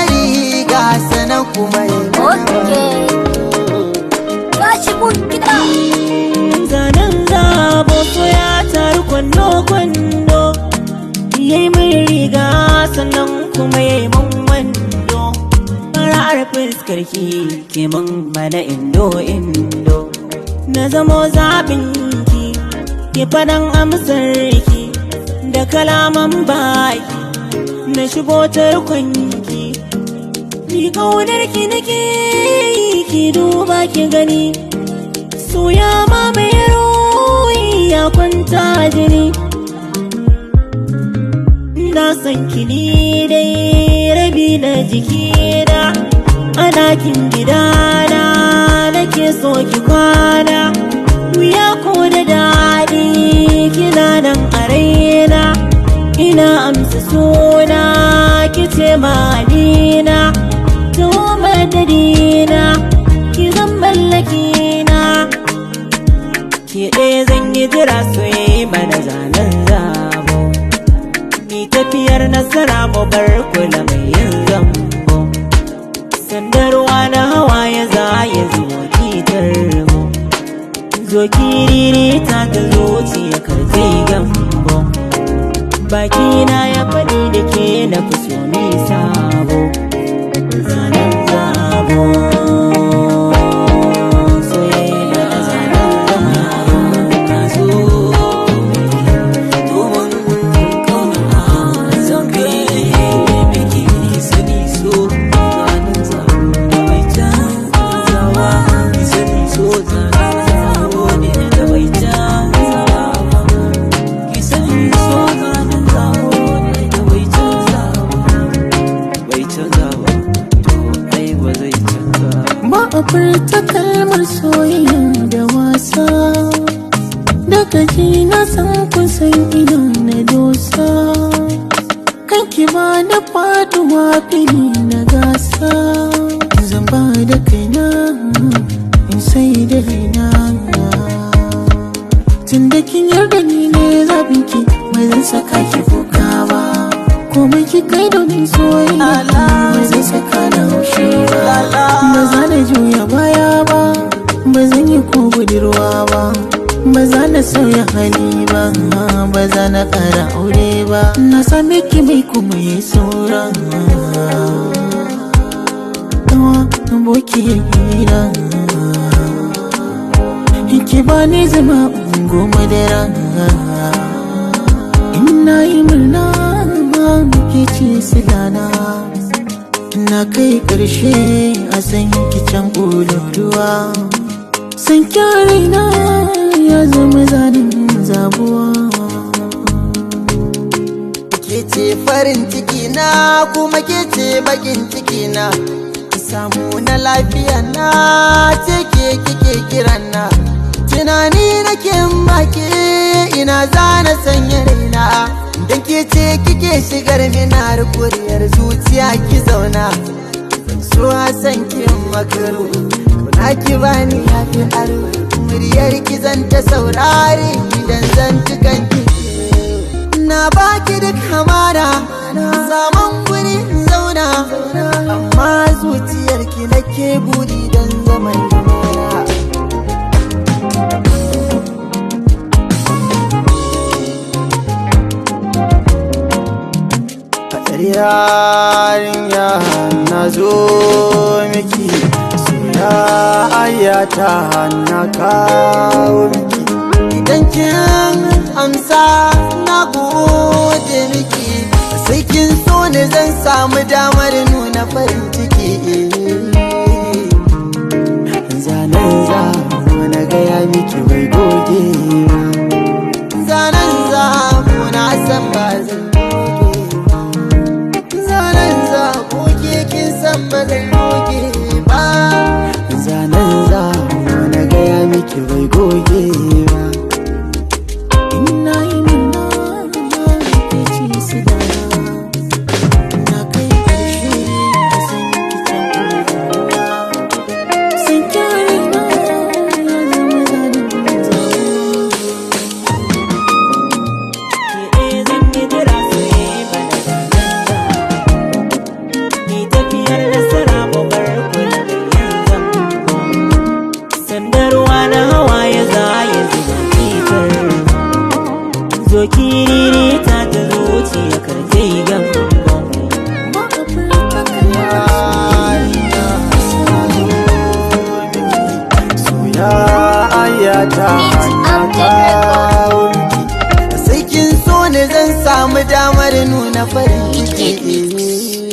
riga sanan kuma gashi mun gida zanen zabo so ya taru kwando yayi min riga sannan kuma yayi min wando fara'ar fuskarki ke mun mana indo na zamo zaɓinki ke faɗan amsarki da kalaman baki na shigo tarkonki ni ƙaunarki nake ki duba ki gani soya mamaye ruhi ya kwanta jini na san ki ni dai rabi na jikina a ɗakin gidana nake so ki kwana wuya ko da daɗi kina nan a raina ina amsa suna kice malina to madadina ki zan mallakina ki ɗaya zan yi jira soyayya mana zanen zabo ni tafiyar nasara mu bar kula mai yin zambo sandarwa na hawaye za ya zo kitar mu zo kiriri ta zuciya karfe gambo bakina ya faɗi da ke na fi so mai sabo zanen zabo soyayya da zanen zabo na so domin kauna zan kai miki sani so zanen zabo da mai canzawa sani so zanen zabo ne da mai canzawa ki sani so ba a furta kalmar soyayya da wasa daga ji na san kun san ina na dosa kanki ba da faduwa fili na gasa zan ba da kaina in sai da raina tun da kin yarda ni ne zabinki ba zan saka ki kuka ba komai ki kai domin soyayya ba zai saka na haushi ba ba za na juya baya ba ba zan yi ko budurwa ba ba za na sauya hali ba ba za na ƙara aure ba na same ki mai kuma ya saura kawa boki hira ki ba ni zama goma da rana ina yi murna ke ce silana na kai ƙarshe a san kicin ƙololuwa san kyarina ya zama zanen zabuwa ke ce farin ciki na kuma ke ce bakin ciki na ki samu na lafiya na ce ke kike kiran na tunani nake make ina zana sanya raina dan ke ce kike shigar minar kuriyar zuciya ki zauna so san ki makaru kuna ki bani yafi aro muryar ki zan ta saurare idan zan tukan ki na baki duk hamada zaman guri zauna amma zuciyar ki nake buri dan zaman lumana yarinya na zo miki soyayya na kawo miki idan kin amsa na gode miki sai kin so ne zan samu damar nuna farin ciki zanen zamu na gaya miki bai goge zanen zamu na san ba zan ba zai goge ba zanen zamu na gaya miki bai goge ba ina yi murna ke ce silana na kai ƙarshe a san kicin ƙololuwa san kyarina ya zama zanen zabuwa ki ɗaya zan yi jira soyayya mana zanen zabo ni tafiya zo kiriri ta zuciya karje gamban ayata sai kin so ne zan samu damar nuna farin ciki